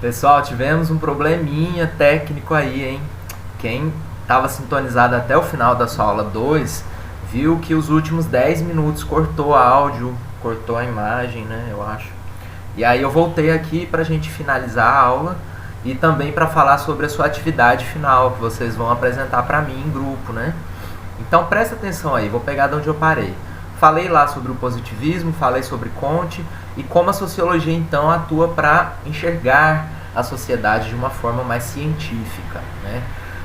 Pessoal, tivemos um probleminha técnico aí, hein? Quem estava sintonizado até o final da sua aula 2 viu que os últimos 10 minutos cortou áudio, cortou a imagem, né? Eu acho. E aí eu voltei aqui para a gente finalizar a aula e também para falar sobre a sua atividade final que vocês vão apresentar para mim em grupo, né? Então presta atenção aí, vou pegar de onde eu parei. Falei lá sobre o positivismo, falei sobre Comte e como a sociologia então atua para enxergar a sociedade de uma forma mais científica, né?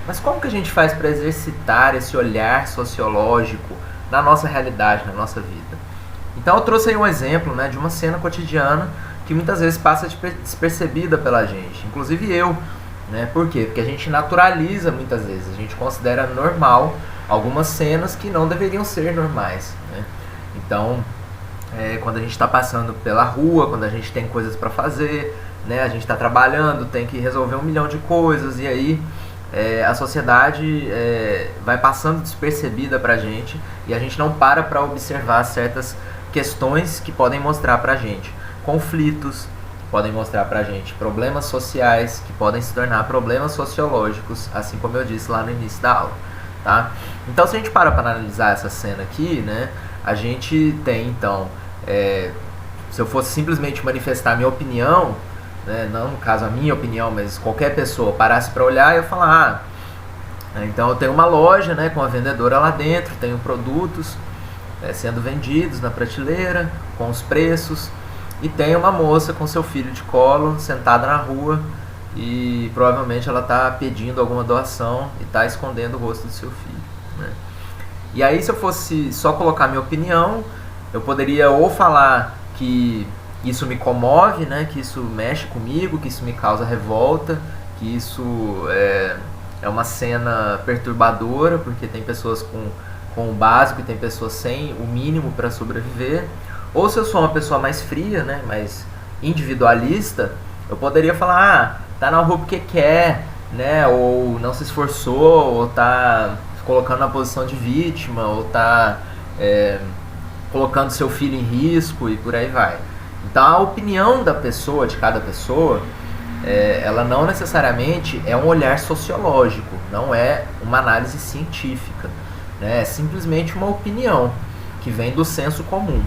Mas como que a gente faz para exercitar esse olhar sociológico na nossa realidade, na nossa vida? Então eu trouxe aí um exemplo, né, de uma cena cotidiana que muitas vezes passa despercebida pela gente, inclusive eu, né? Por quê? Porque a gente naturaliza muitas vezes, a gente considera normal algumas cenas que não deveriam ser normais, né? Então, quando a gente está passando pela rua, quando a gente tem coisas para fazer, né, a gente está trabalhando, tem que resolver 1 milhão de coisas, e aí a sociedade vai passando despercebida para a gente e a gente não para observar certas questões que podem mostrar para a gente conflitos, podem mostrar para a gente problemas sociais que podem se tornar problemas sociológicos, assim como eu disse lá no início da aula, tá? Então, se a gente para analisar essa cena aqui, né, a gente tem então, se eu fosse simplesmente manifestar minha opinião, né, não no caso a minha opinião, mas qualquer pessoa parasse para olhar e eu falar, então eu tenho uma loja, né, com a vendedora lá dentro, tenho produtos sendo vendidos na prateleira, com os preços, e tem uma moça com seu filho de colo sentada na rua e provavelmente ela está pedindo alguma doação e está escondendo o rosto do seu filho, né? E aí, se eu fosse só colocar minha opinião, eu poderia ou falar que isso me comove, né, que isso mexe comigo, que isso me causa revolta, que isso é uma cena perturbadora, porque tem pessoas com o básico e tem pessoas sem o mínimo para sobreviver. Ou se eu sou uma pessoa mais fria, né, mais individualista, eu poderia falar, tá na rua porque quer, né, ou não se esforçou, ou tá colocando na posição de vítima, ou tá colocando seu filho em risco e por aí vai. Então a opinião da pessoa, de cada pessoa, ela não necessariamente é um olhar sociológico, não é uma análise científica, né? É simplesmente uma opinião que vem do senso comum.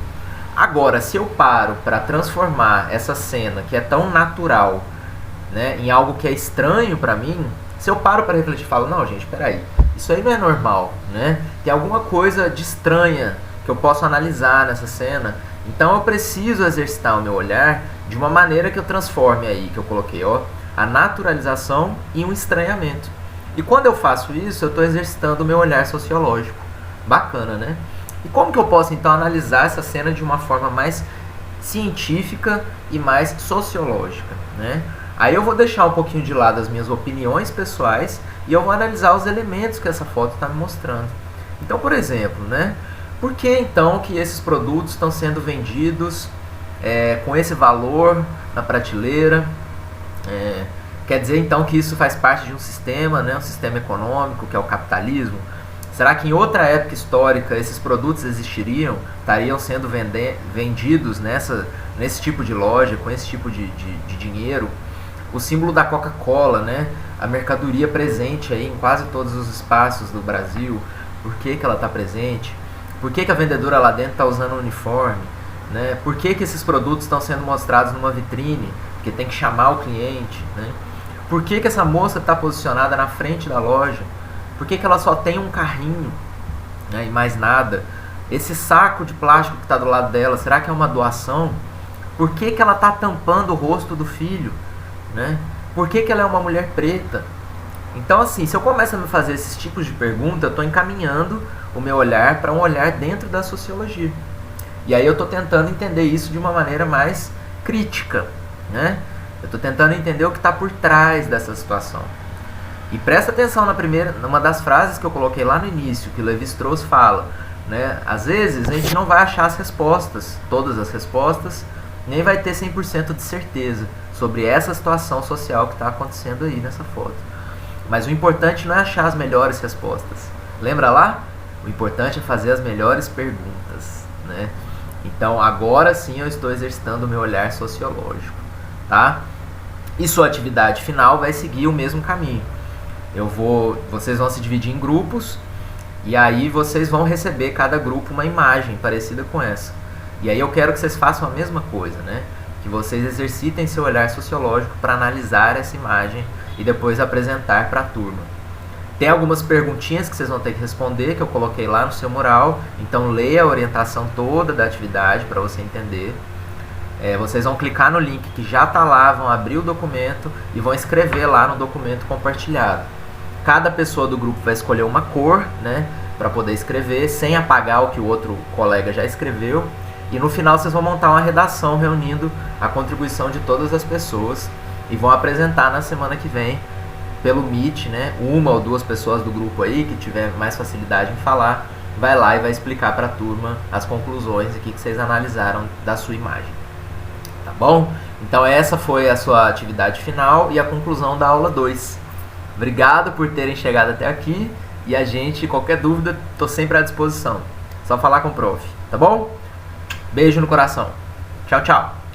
Agora, se eu paro para transformar essa cena que é tão natural, né, em algo que é estranho para mim, se eu paro para refletir e falo, não, gente, peraí, isso aí não é normal, né? Tem alguma coisa de estranha que eu posso analisar nessa cena. Então eu preciso exercitar o meu olhar de uma maneira que eu transforme aí, que eu coloquei, ó, a naturalização em um estranhamento. E quando eu faço isso, eu estou exercitando o meu olhar sociológico. Bacana, né? E como que eu posso então analisar essa cena de uma forma mais científica e mais sociológica, né? Aí eu vou deixar um pouquinho de lado as minhas opiniões pessoais e eu vou analisar os elementos que essa foto está me mostrando. Então, por exemplo, né? Por que então que esses produtos estão sendo vendidos com esse valor na prateleira? Quer dizer então que isso faz parte de um sistema, né? Um sistema econômico que é o capitalismo? Será que em outra época histórica esses produtos existiriam? Estariam sendo vendidos nesse tipo de loja, com esse tipo de dinheiro? O símbolo da Coca-Cola, né? A mercadoria presente aí em quase todos os espaços do Brasil. Por que ela está presente? Por que a vendedora lá dentro está usando um uniforme? Né? Por que esses produtos estão sendo mostrados numa vitrine? Porque tem que chamar o cliente, né? Por que essa moça está posicionada na frente da loja? Por que ela só tem um carrinho, né, e mais nada? Esse saco de plástico que está do lado dela, será que é uma doação? Por que ela está tampando o rosto do filho? Né? Por que ela é uma mulher preta? Então, assim, se eu começo a me fazer esses tipos de pergunta, eu estou encaminhando o meu olhar para um olhar dentro da sociologia. E aí eu estou tentando entender isso de uma maneira mais crítica, né? Eu estou tentando entender o que está por trás dessa situação. E presta atenção numa das frases que eu coloquei lá no início, que Levi-Strauss fala, né? Às vezes a gente não vai achar as respostas, todas as respostas, nem vai ter 100% de certeza sobre essa situação social que está acontecendo aí nessa foto. Mas o importante não é achar as melhores respostas. Lembra lá? O importante é fazer as melhores perguntas, né? Então agora sim eu estou exercitando o meu olhar sociológico, tá? E sua atividade final vai seguir o mesmo caminho. Vocês vão se dividir em grupos e aí vocês vão receber cada grupo uma imagem parecida com essa. E aí eu quero que vocês façam a mesma coisa, né? Que vocês exercitem seu olhar sociológico para analisar essa imagem e depois apresentar para a turma. Tem algumas perguntinhas que vocês vão ter que responder, que eu coloquei lá no seu mural, então leia a orientação toda da atividade para você entender. Vocês vão clicar no link que já está lá, vão abrir o documento e vão escrever lá no documento compartilhado. Cada pessoa do grupo vai escolher uma cor, né, para poder escrever, sem apagar o que o outro colega já escreveu. E no final vocês vão montar uma redação reunindo a contribuição de todas as pessoas e vão apresentar na semana que vem pelo Meet, né? Uma ou duas pessoas do grupo aí que tiver mais facilidade em falar, vai lá e vai explicar para a turma as conclusões e o que vocês analisaram da sua imagem. Tá bom? Então essa foi a sua atividade final e a conclusão da aula 2. Obrigado por terem chegado até aqui e a gente, qualquer dúvida, estou sempre à disposição. Só falar com o prof, tá bom? Beijo no coração. Tchau, tchau.